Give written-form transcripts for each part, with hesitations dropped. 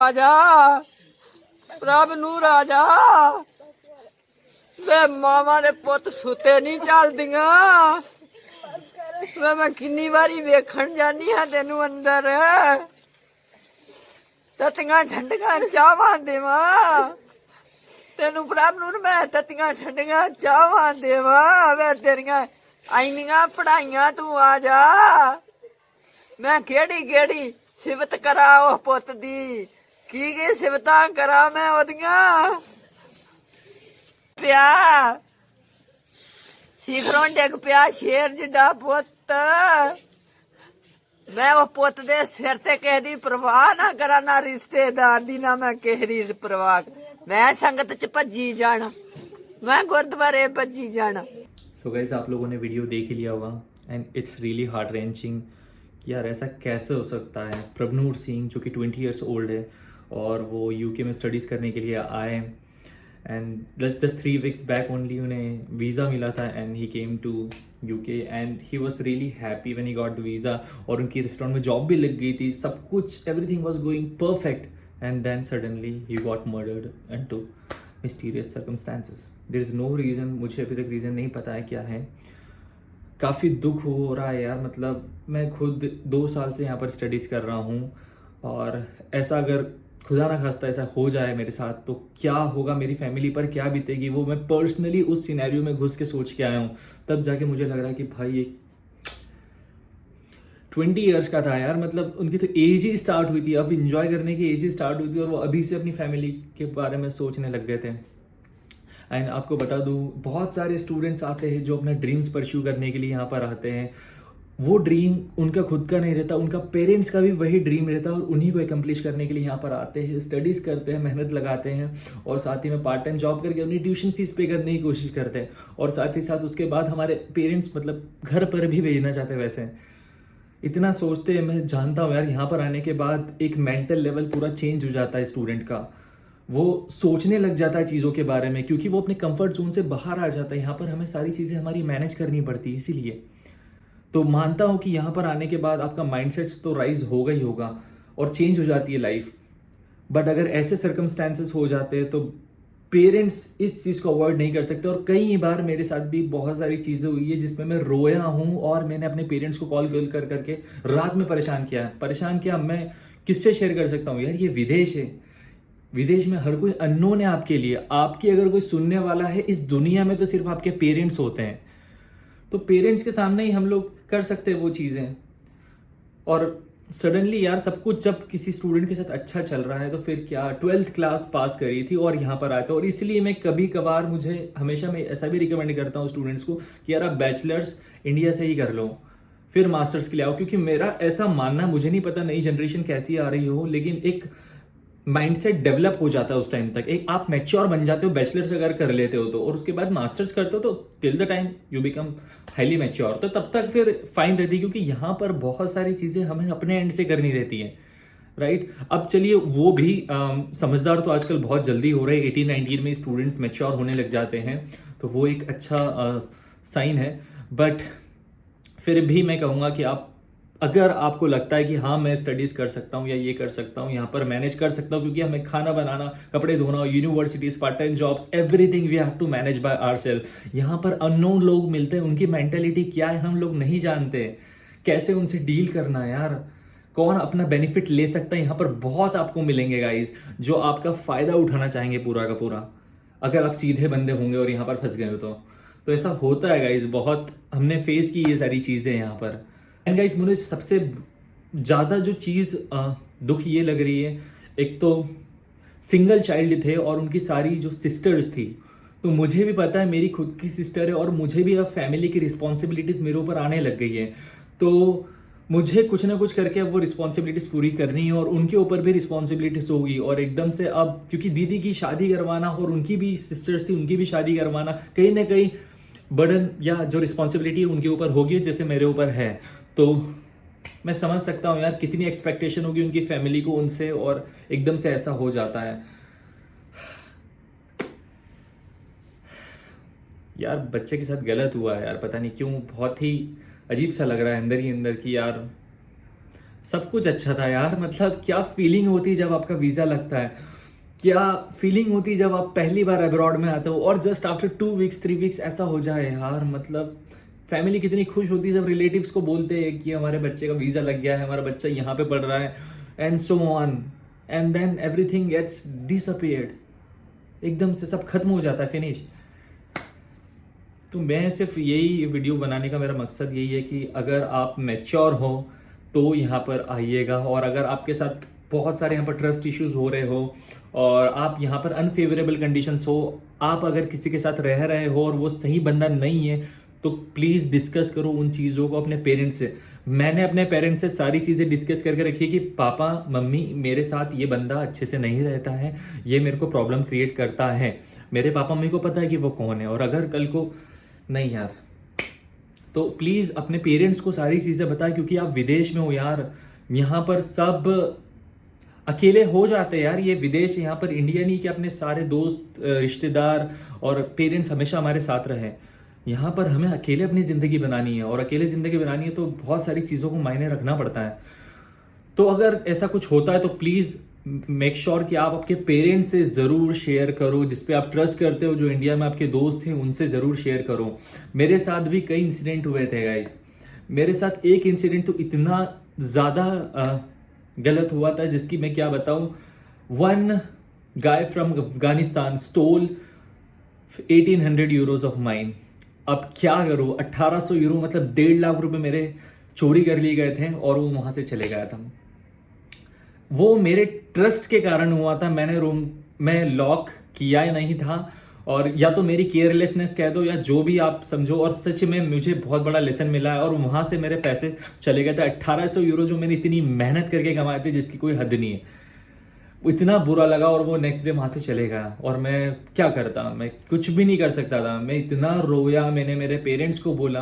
आजा प्रभ नूर आजा वे मामा दे पुत सुते नहीं चलदियां वे मैं किन्नी बारी वेखण जानी हां तेनू अंदर ततियां ठंडियां चावां देवां तेनू प्रभ नूर मैं ततियां ठंडियां चावां देवां वे तेरियां आईनियां पढ़ाइयां तू आजा मैं केड़ी केड़ी सिफत करा ओ पुत दी की सिफतां करा मैं ओदियां पिया शिखरों डिग पिया शेर जिड्डा पुत मैं वो पुत दे सिर ते किसे दी परवाह ना करा ना रिश्तेदार दी ना मैं किसे दी परवाह मैं संगत च भज्जी जाना मैं गुरुद्वारे भज्जी जाना। सो गाइस आप लोगों ने वीडियो देख ही लिया होगा and it's really heart wrenching कि यार ऐसा कैसे हो सकता है। प्रभनूर सिंह जो कि 20 ईयर्स ओल्ड है और वो यूके में स्टडीज़ करने के लिए आए and just 3 weeks back only उन्हें वीज़ा मिला था and he came to UK and he was really happy when he got the visa और उनकी रेस्टोरेंट में जॉब भी लग गई थी, सब कुछ everything was going perfect and then suddenly he got murdered and to mysterious circumstances. There is no reason, मुझे अभी तक रीज़न नहीं पता है क्या है। काफ़ी दुख हो रहा है यार, मतलब मैं खुद 2 साल से यहाँ पर स्टडीज़ कर रहा हूँ और ऐसा अगर खुदा ना खास्ता ऐसा हो जाए मेरे साथ तो क्या होगा, मेरी फैमिली पर क्या बीतेगी, वो मैं पर्सनली उस सिनेरियो में घुस के सोच के आया हूँ। तब जाके मुझे लग रहा है कि भाई ये 20 ईयर्स का था यार, मतलब उनकी तो एज ही स्टार्ट हुई थी, अब इंजॉय करने की एज ही स्टार्ट हुई थी और वो अभी से अपनी फैमिली के बारे में सोचने लग गए थे। एंड आपको बता दूं बहुत सारे स्टूडेंट्स आते हैं जो अपना ड्रीम्स परस्यू करने के लिए यहाँ पर आते हैं। वो ड्रीम उनका खुद का नहीं रहता, उनका पेरेंट्स का भी वही ड्रीम रहता है और उन्हीं को एकम्प्लिश करने के लिए यहाँ पर आते हैं, स्टडीज़ करते हैं, मेहनत लगाते हैं और साथ ही में पार्ट टाइम जॉब करके अपनी ट्यूशन फीस पे करने की कोशिश करते हैं और साथ ही साथ उसके बाद हमारे पेरेंट्स मतलब घर पर भी भेजना चाहते हैं। वैसे इतना सोचते हैं, मैं जानता हूँ यार यहाँ पर आने के बाद एक मेंटल लेवल पूरा चेंज हो जाता है स्टूडेंट का, वो सोचने लग जाता है चीज़ों के बारे में क्योंकि वो अपने कंफर्ट जोन से बाहर आ जाता है। यहाँ पर हमें सारी चीज़ें हमारी मैनेज करनी पड़ती है, इसीलिए तो मानता हूँ कि यहाँ पर आने के बाद आपका माइंडसेट तो राइज होगा ही होगा और चेंज हो जाती है लाइफ। बट अगर ऐसे सर्कमस्टांसेस हो जाते हैं तो पेरेंट्स इस चीज़ को अवॉइड नहीं कर सकते और कई बार मेरे साथ भी बहुत सारी चीज़ें हुई है जिसमें मैं रोया हूँ और मैंने अपने पेरेंट्स को कॉल कर करके रात में परेशान किया। मैं किससे शेयर कर सकता हूँ यार, ये विदेश है, विदेश में हर कोई अननोन है आपके लिए, आपकी अगर कोई सुनने वाला है इस दुनिया में तो सिर्फ आपके पेरेंट्स होते हैं। तो पेरेंट्स के सामने ही हम लोग कर सकते हैं वो चीज़ें। और सडनली यार सब कुछ जब किसी स्टूडेंट के साथ अच्छा चल रहा है तो फिर क्या, 12th क्लास पास करी थी और यहाँ पर आया था। और इसलिए मैं कभी कभार हमेशा मैं ऐसा भी रिकमेंड करता हूँ स्टूडेंट्स को कि यार आप बैचलर्स इंडिया से ही कर लो फिर मास्टर्स के लिए आओ, क्योंकि मेरा ऐसा मानना, मुझे नहीं पता नई जनरेशन कैसी आ रही हो, लेकिन एक माइंडसेट डेवलप हो जाता है उस टाइम तक, एक आप मैच्योर बन जाते हो बैचलर्स अगर कर लेते हो तो, और उसके बाद मास्टर्स करते हो तो till the time you become highly mature, तो तब तक फिर फाइन रहती है क्योंकि यहाँ पर बहुत सारी चीज़ें हमें अपने एंड से करनी रहती है, राइट। अब चलिए वो भी समझदार तो आजकल बहुत जल्दी हो रहे हैं, 18-19 में स्टूडेंट्स मैच्योर होने लग जाते हैं, तो वो एक अच्छा साइन है। बट फिर भी मैं कहूँगा कि आप अगर आपको लगता है कि हाँ मैं स्टडीज़ कर सकता हूँ या ये कर सकता हूँ, यहाँ पर मैनेज कर सकता हूँ, क्योंकि हमें खाना बनाना, कपड़े धोना, universities, part time jobs, everything we have to manage by ourselves. यहाँ पर अननोन लोग मिलते हैं, उनकी मेंटेलिटी क्या है हम लोग नहीं जानते, कैसे उनसे डील करना है यार, कौन अपना बेनिफिट ले सकता है। यहाँ पर बहुत आपको मिलेंगे गाइज जो आपका फ़ायदा उठाना चाहेंगे पूरा का पूरा, अगर आप सीधे बंदे होंगे और यहाँ पर फंस गए हो तो ऐसा होता है गाइज, बहुत हमने फेस की ये सारी चीज़ें यहाँ पर। एंड गाइज मुझे सबसे ज़्यादा जो चीज़ दुख ये लग रही है, एक तो सिंगल चाइल्ड थे और उनकी सारी जो सिस्टर्स थी, तो मुझे भी पता है मेरी खुद की सिस्टर है और मुझे भी अब फैमिली की रिस्पॉन्सिबिलिटीज़ मेरे ऊपर आने लग गई है, तो मुझे कुछ ना कुछ करके अब वो रिस्पॉन्सिबिलिटीज़ पूरी करनी है और उनके ऊपर भी रिस्पॉन्सिबिलिटीज़ होगी। और एकदम से अब क्योंकि दीदी की शादी करवाना और उनकी भी सिस्टर्स थी उनकी भी शादी करवाना, कहीं ना कहीं बर्डन या जो रिस्पॉन्सिबिलिटी उनके ऊपर होगी जैसे मेरे ऊपर है, तो मैं समझ सकता हूँ यार कितनी एक्सपेक्टेशन होगी उनकी फैमिली को उनसे, और एकदम से ऐसा हो जाता है। यार बच्चे के साथ गलत हुआ है यार, पता नहीं क्यों, बहुत ही अजीब सा लग रहा है अंदर ही अंदर कि यार सब कुछ अच्छा था यार। मतलब क्या फीलिंग होती जब आपका वीज़ा लगता है, क्या फीलिंग होती जब आप पहली बार अब्रॉड में आते हो और जस्ट आफ्टर 2 वीक्स 3 वीक्स ऐसा हो जाए यार। मतलब फैमिली कितनी खुश होती है जब रिलेटिव्स को बोलते हैं कि हमारे बच्चे का वीज़ा लग गया है, हमारा बच्चा यहाँ पे पढ़ रहा है, and so on, and then everything gets disappeared. एकदम से सब खत्म हो जाता है, फिनिश। तो मैं सिर्फ यही वीडियो बनाने का मेरा मकसद यही है कि अगर आप मैच्योर हो तो यहाँ पर आइएगा, और अगर आपके साथ बहुत सारे यहाँ पर ट्रस्ट इश्यूज हो रहे हो और आप यहाँ पर अनफेवरेबल कंडीशंस हो, आप अगर किसी के साथ रह रहे हो और वो सही बंदा नहीं है, तो प्लीज़ डिस्कस करो उन चीज़ों को अपने पेरेंट्स से। मैंने अपने पेरेंट्स से सारी चीज़ें डिस्कस करके रखी है कि पापा मम्मी मेरे साथ ये बंदा अच्छे से नहीं रहता है, ये मेरे को प्रॉब्लम क्रिएट करता है। मेरे पापा मम्मी को पता है कि वो कौन है, और अगर कल को नहीं यार, तो प्लीज़ अपने पेरेंट्स को सारी चीज़ें बताएं, क्योंकि आप विदेश में हो यार। यहाँ पर सब अकेले हो जाते हैं यार। ये विदेश, यहाँ पर इंडिया नहीं कि अपने सारे दोस्त रिश्तेदार और पेरेंट्स हमेशा हमारे साथ रहे। यहाँ पर हमें अकेले अपनी ज़िंदगी बनानी है, और अकेले ज़िंदगी बनानी है तो बहुत सारी चीज़ों को मायने रखना पड़ता है। तो अगर ऐसा कुछ होता है तो प्लीज़ मेक श्योर कि आप आपके पेरेंट्स से ज़रूर शेयर करो, जिस पे आप ट्रस्ट करते हो, जो इंडिया में आपके दोस्त हैं उनसे ज़रूर शेयर करो। मेरे साथ भी कई इंसिडेंट हुए थे गाइस। मेरे साथ एक इंसिडेंट तो इतना ज़्यादा गलत हुआ था जिसकी मैं क्या बताऊं। One guy from Afghanistan stole 1800 euros of mine. अब क्या करूं, 1800 यूरो मतलब 1.5 लाख रुपए मेरे चोरी कर लिए गए थे, और वो वहां से चले गया था। वो मेरे ट्रस्ट के कारण हुआ था। मैंने रूम में लॉक किया ही नहीं था, और या तो मेरी केयरलेसनेस कह दो या जो भी आप समझो, और सच में मुझे बहुत बड़ा लेसन मिला है, और वहां से मेरे पैसे चले गए थे 1800 यूरो, जो मैंने इतनी मेहनत करके कमाए थे जिसकी कोई हद नहीं है। इतना बुरा लगा, और वो नेक्स्ट डे वहां से चले गया, और मैं क्या करता, मैं कुछ भी नहीं कर सकता था। मैं इतना रोया, मैंने मेरे पेरेंट्स को बोला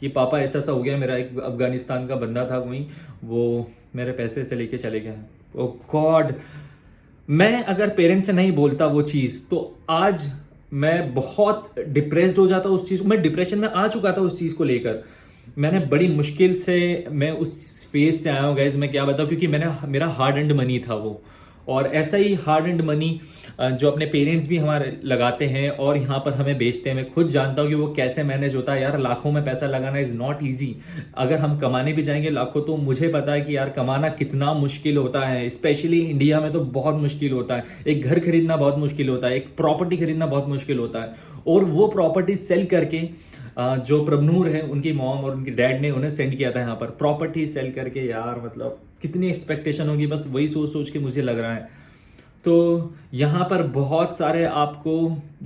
कि पापा ऐसा ऐसा हो गया। मेरा एक अफगानिस्तान का बंदा था वहीं, वो मेरे पैसे से लेके चले गया। ओ गॉड, मैं अगर पेरेंट्स से नहीं बोलता वो चीज़, तो आज मैं बहुत डिप्रेस्ड हो जाता उस चीज़। मैं डिप्रेशन में आ चुका था उस चीज़ को लेकर। मैंने बड़ी मुश्किल से मैं उस फेज से आया हूँ गाइज, मैं क्या बताऊँ, क्योंकि मेरा हार्ड एंड मनी था वो। और ऐसा ही हार्ड एंड मनी जो अपने पेरेंट्स भी हमारे लगाते हैं और यहाँ पर हमें बेचते हैं, मैं खुद जानता हूँ कि वो कैसे मैनेज होता है यार। लाखों में पैसा लगाना इज नॉट ईजी। अगर हम कमाने भी जाएंगे लाखों, तो मुझे पता है कि यार कमाना कितना मुश्किल होता है। स्पेशली इंडिया में तो बहुत मुश्किल होता है। एक घर खरीदना बहुत मुश्किल होता है, एक प्रॉपर्टी खरीदना बहुत मुश्किल होता है, और वो प्रॉपर्टी सेल करके जो प्रभनूर है, उनकी मॉम और उनके डैड ने उन्हें सेंड किया था यहाँ पर, प्रॉपर्टी सेल करके। यार मतलब कितनी एक्सपेक्टेशन होगी, बस वही सोच सोच के मुझे लग रहा है। तो यहाँ पर बहुत सारे आपको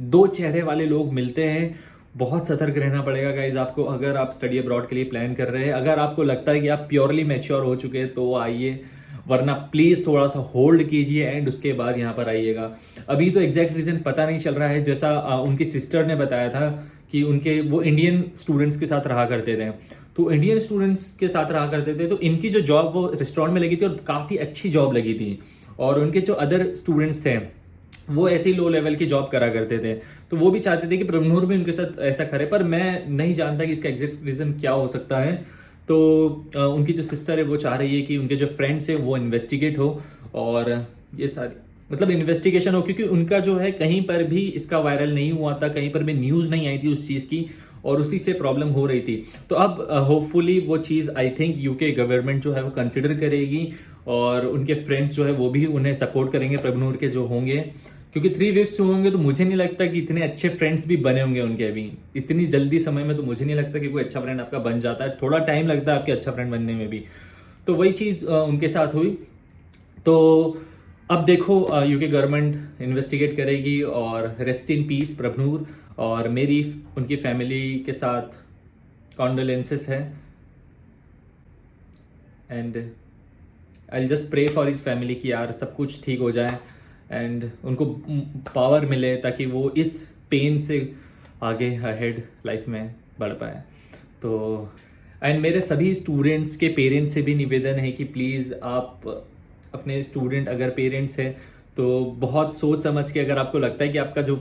2 चेहरे वाले लोग मिलते हैं। बहुत सतर्क रहना पड़ेगा गाइज आपको, अगर आप स्टडी अब्रॉड के लिए प्लान कर रहे हैं। अगर आपको लगता है कि आप प्योरली मैच्योर हो चुके हैं तो आइए, वरना प्लीज थोड़ा सा होल्ड कीजिए एंड उसके बाद यहाँ पर आइएगा। अभी तो एग्जैक्ट रीजन पता नहीं चल रहा है। जैसा उनकी सिस्टर ने बताया था कि वो इंडियन स्टूडेंट्स के साथ रहा करते थे, तो इंडियन स्टूडेंट्स के साथ रहा करते थे, तो इनकी जो जॉब वो रेस्टोरेंट में लगी थी और काफ़ी अच्छी जॉब लगी थी, और उनके जो अदर स्टूडेंट्स थे वो ऐसे ही लो लेवल की जॉब करा करते थे। तो वो भी चाहते थे कि प्रभनूर भी उनके साथ ऐसा करे, पर मैं नहीं जानता कि इसका एग्जैक्ट रीजन क्या हो सकता है। तो उनकी जो सिस्टर है वो चाह रही है कि उनके जो फ्रेंड्स है वो इन्वेस्टिगेट हो, और ये सारी मतलब इन्वेस्टिगेशन हो, क्योंकि उनका जो है कहीं पर भी इसका वायरल नहीं हुआ था, कहीं पर भी न्यूज़ नहीं आई थी उस चीज़ की, और उसी से प्रॉब्लम हो रही थी। तो अब होपफुली वो चीज़ आई थिंक यूके गवर्नमेंट जो है वो कंसिडर करेगी, और उनके फ्रेंड्स जो है वो भी उन्हें सपोर्ट करेंगे, प्रभनूर के जो होंगे, क्योंकि 3 वीक्स जो होंगे तो मुझे नहीं लगता कि इतने अच्छे फ्रेंड्स भी बने होंगे उनके अभी इतनी जल्दी समय में। तो मुझे नहीं लगता कि कोई अच्छा फ्रेंड आपका बन जाता है, थोड़ा टाइम लगता है आपके अच्छा फ्रेंड बनने में भी। तो वही चीज़ उनके साथ हुई। तो अब देखो यूके गवर्नमेंट इन्वेस्टिगेट करेगी, और रेस्ट इन पीस प्रभनूर, और मेरी उनकी फैमिली के साथ कॉन्डोलेंसेस है, and I will just pray for his family कि यार सब कुछ ठीक हो जाए एंड उनको पावर मिले ताकि वो इस पेन से आगे अहेड लाइफ में बढ़ पाए। तो एंड मेरे सभी स्टूडेंट्स के पेरेंट्स से भी निवेदन है कि प्लीज़ आप अपने स्टूडेंट अगर पेरेंट्स हैं तो बहुत सोच समझ के, अगर आपको लगता है कि आपका जो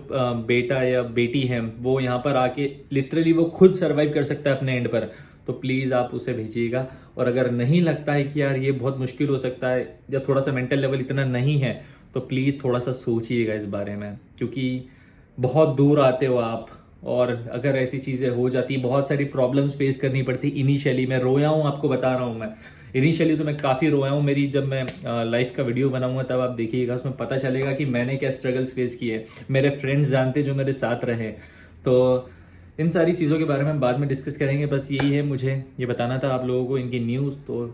बेटा या बेटी है वो यहाँ पर आके लिटरली वो खुद सर्वाइव कर सकता है अपने एंड पर, तो प्लीज़ आप उसे भेजिएगा। और अगर नहीं लगता है कि यार ये बहुत मुश्किल हो सकता है या थोड़ा सा मेंटल लेवल इतना नहीं है, तो प्लीज़ थोड़ा सा सोचिएगा इस बारे में, क्योंकि बहुत दूर आते हो आप, और अगर ऐसी चीज़ें हो जाती, बहुत सारी प्रॉब्लम्स फेस करनी पड़ती। इनिशियली मैं रोया हूँ, आपको बता रहा हूँ मैं, इनिशियली तो मैं काफ़ी रोया हूँ। मेरी जब मैं लाइफ का वीडियो बनाऊंगा तब आप देखिएगा, उसमें पता चलेगा कि मैंने क्या स्ट्रगल्स फेस किए, मेरे फ्रेंड्स जानते जो मेरे साथ रहे। तो इन सारी चीज़ों के बारे में हम बाद में डिस्कस करेंगे। बस यही है, मुझे ये बताना था आप लोगों को इनकी न्यूज़। तो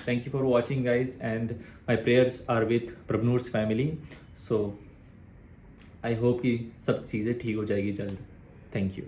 thank you for watching guys, and my prayers are with Prabhnoor's family. So I hope कि सब चीज़ें ठीक हो जाएगी जल्द। Thank you.